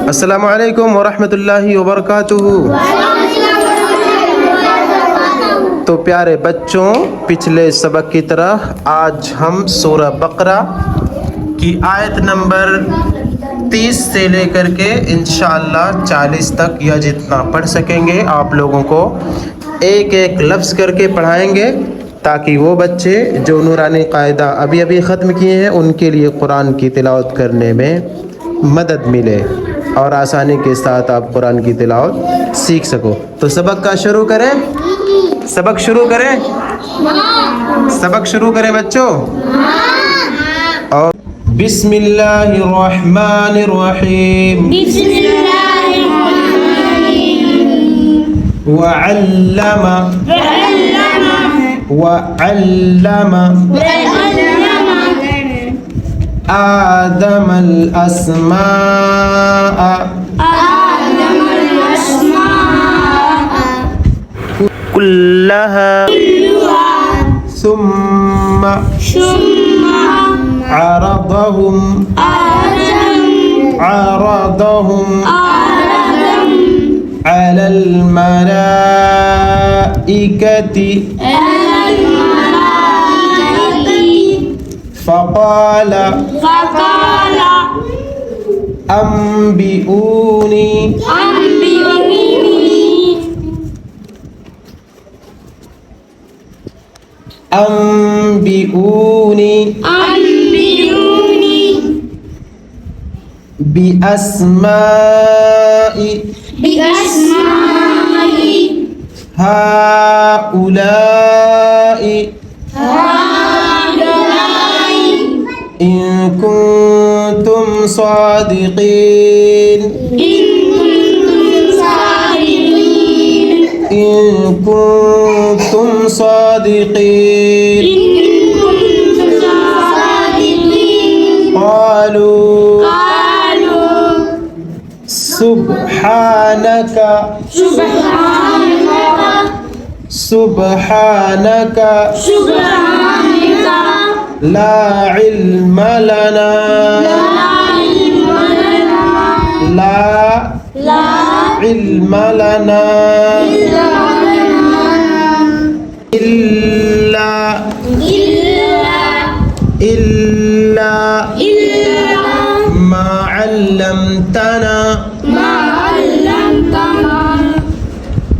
अस्सलामु अलैकुम वरहमतुल्लाहि वबरकातुहू। तो प्यारे बच्चों, पिछले सबक की तरह आज हम सूरह बकरा की आयत नंबर 30 से लेकर के इंशाअल्लाह 40 तक या जितना पढ़ सकेंगे आप लोगों को एक एक लफ्ज़ करके पढ़ाएंगे, ताकि वो बच्चे जो नूरानी कायदा अभी अभी ख़त्म किए हैं उनके लिए कुरान की तिलावत करने में मदद मिले और आसानी के साथ आप कुरान की तिलावत सीख सको। तो सबक का शुरू करें, सबक शुरू करें, सबक शुरू करें बच्चों। और बिस्मिल्लाहिर्रहमानिर्रहीम। वअल्लमा आदमल अस्माअ कुल्लहा सुम्मा अरदहुम अलल मलाइकति फ़क़ाल अम्बिऊनी बिअस्माइ हाउलाई इन कुन्तुम सादिक़ीन। क़ालू सुब्हानक ला इल्म लना इल्ला मा अल्लमतना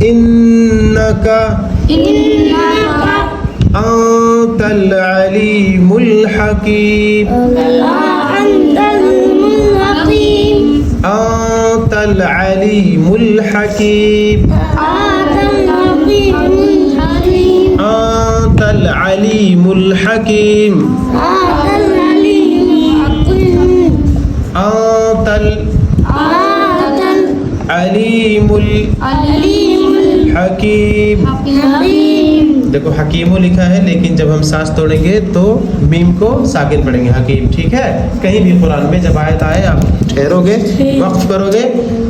इन्नका अंतल अलीमुल हकीम। अंतल अलीमुल हकीम। अंतल अलीमुल हकीम। अंतल अलीमुल हकीम। देखो हकीमो लिखा है, लेकिन जब हम सांस तोड़ेंगे तो मीम को साकिन पढ़ेंगे, हकीम। ठीक है, कहीं भी कुरान में जब आयत आए आप ठहरोगे, वक्फ करोगे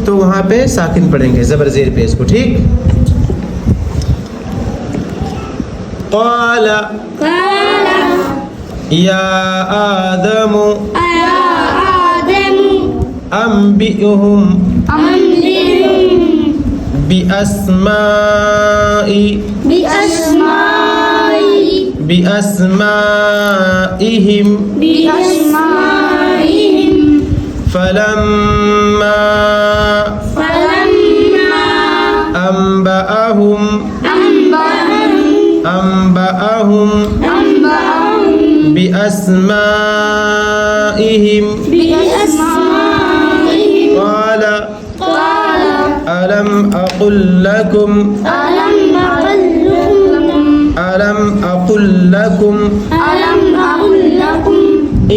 तो वहाँ पे साकिन पढ़ेंगे, ज़बर ज़ेर पे इसको। ठीक। क़ाल या आदमु अम्बिउहुम बिअस्माइहिम फलम्मा अम्बअहुम बिअस्माइहिम क़ाल अलम अक़ुल लकुम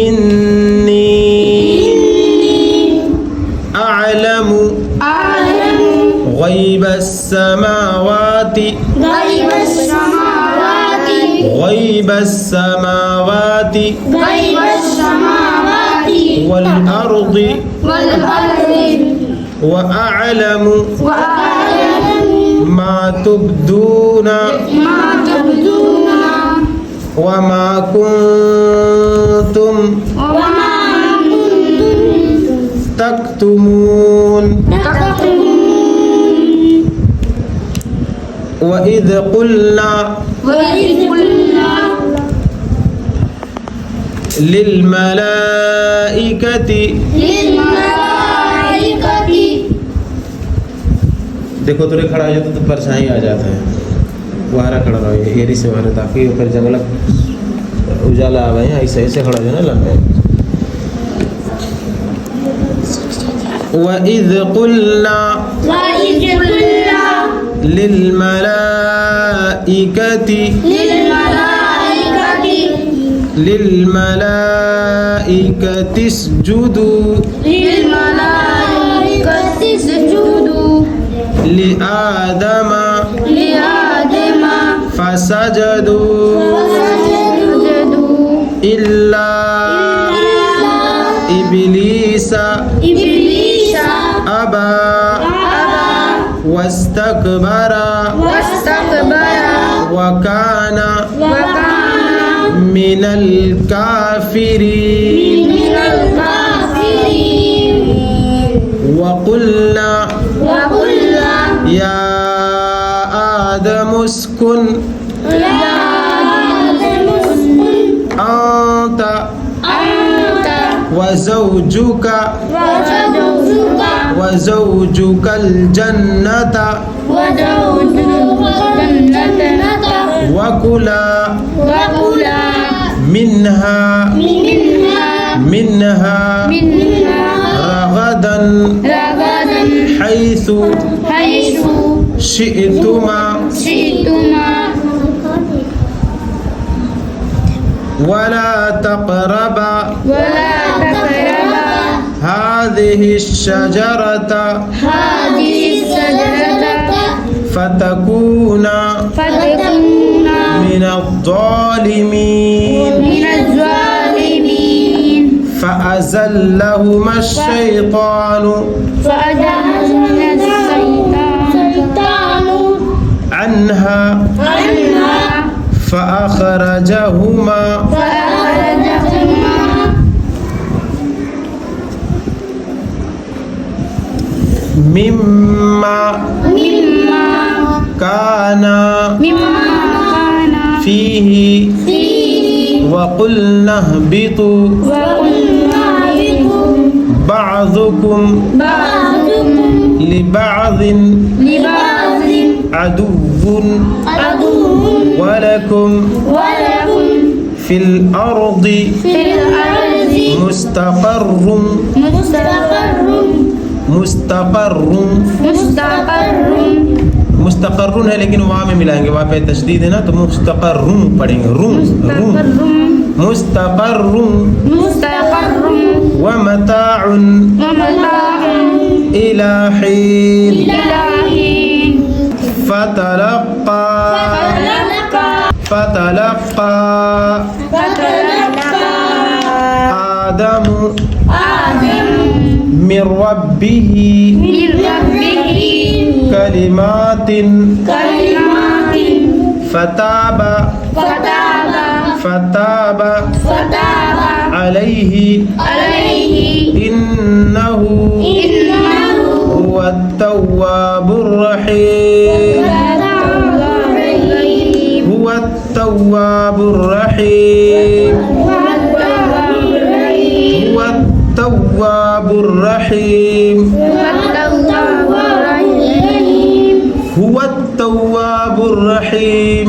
इन्नी अअलमु ग़ैबस समावाति वल अर्दि व अअलमु मा तुब्दूना व मा कुन्तुम تكتمون وإذ قلنا للملائكة देखो थोड़े खड़ा हो जाता तो परेशानी आ जाता है वहां खड़ा रहो एरी से वहां ताकि ऊपर जंगल उजाला आवे ऐसे ऐसे खड़ा हो जाना लंबे وإذ قلنا للملائكة اسجدوا لآدم فسجدوا إلا إبليس أبى واستكبر وكان من الكافرين وقلنا يا آدم اسكن أنت وزوجك الجنة وكلا منها رغدا حيث شئتما ولا تقربا هذه الشجرة فتكونا من الظالمين فأزلهما الشيطان عنها فأخرجهما مما كان فيه وقلنا اهبطوا بعضكم لبعض عدو ولكم في الأرض मुस्तक़र्रुन है लेकिन वहाँ में मिलाएंगे वहाँ पे तशदीद है ना तो मुस्तक़र्रुन पढ़ेंगे रूम मुस्तक़र्रुन व मताउन इला हीन فتلقى آدم من ربه كلمات فتاب عليه إنه هو التواب الرحيم هو التواب الرحيم هو التواب الرحيم هو التواب الرحيم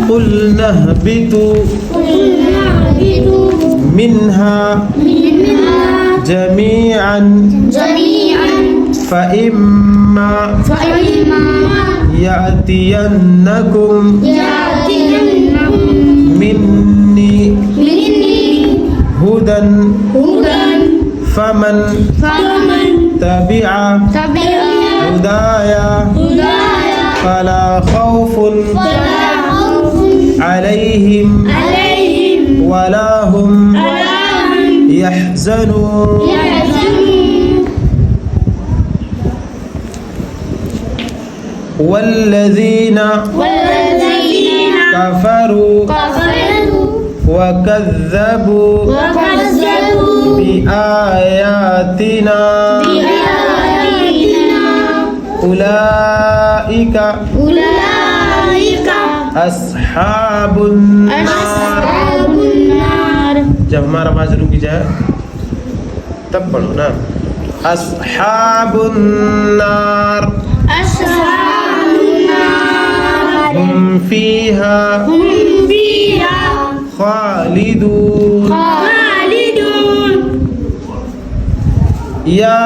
قلنا اهبطوا منها جميعا فإما يأتينكم مني هدى فمن تبع هدايا فلا خوف عليهم ولا هم يحزنون والذين كفروا वकज़्ज़बू बिआयातिना उलाइका अस्हाबुन नार। जब हमारा आवाज रुक जाए तब पढ़ो ना। अस्हाबुन नार हुम फीहा खालिदून। या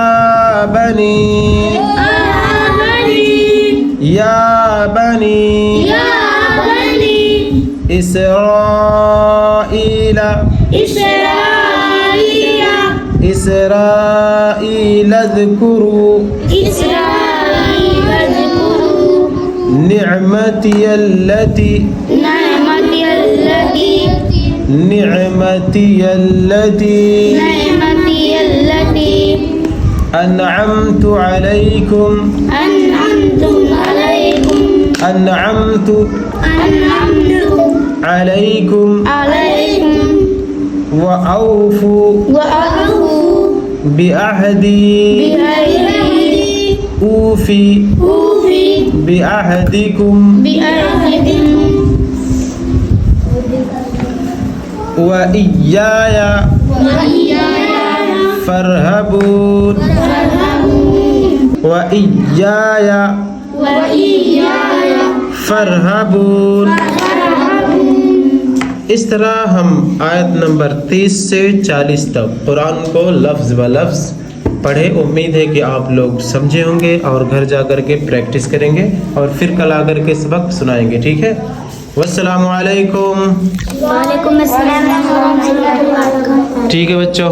बनी इस्राईल ज़कुरू निअमती अल्लती अनअमतु अलैकुम व औफू बिअहदी ऊफी बिअहदिकुम व इय्याया फरहबून व इय्याया फरहबून। इस तरह हम आयत नंबर 30 से 40 तक कुरान को लफ्ज़ व लफ्ज़ पढ़े। उम्मीद है कि आप लोग समझे होंगे और घर जा कर के प्रैक्टिस करेंगे और फिर कल आकर के सबक सुनाएंगे। ठीक है। वस्सलामु अलैकुम। वालेकुम अस्सलाम। ठीक है बच्चों।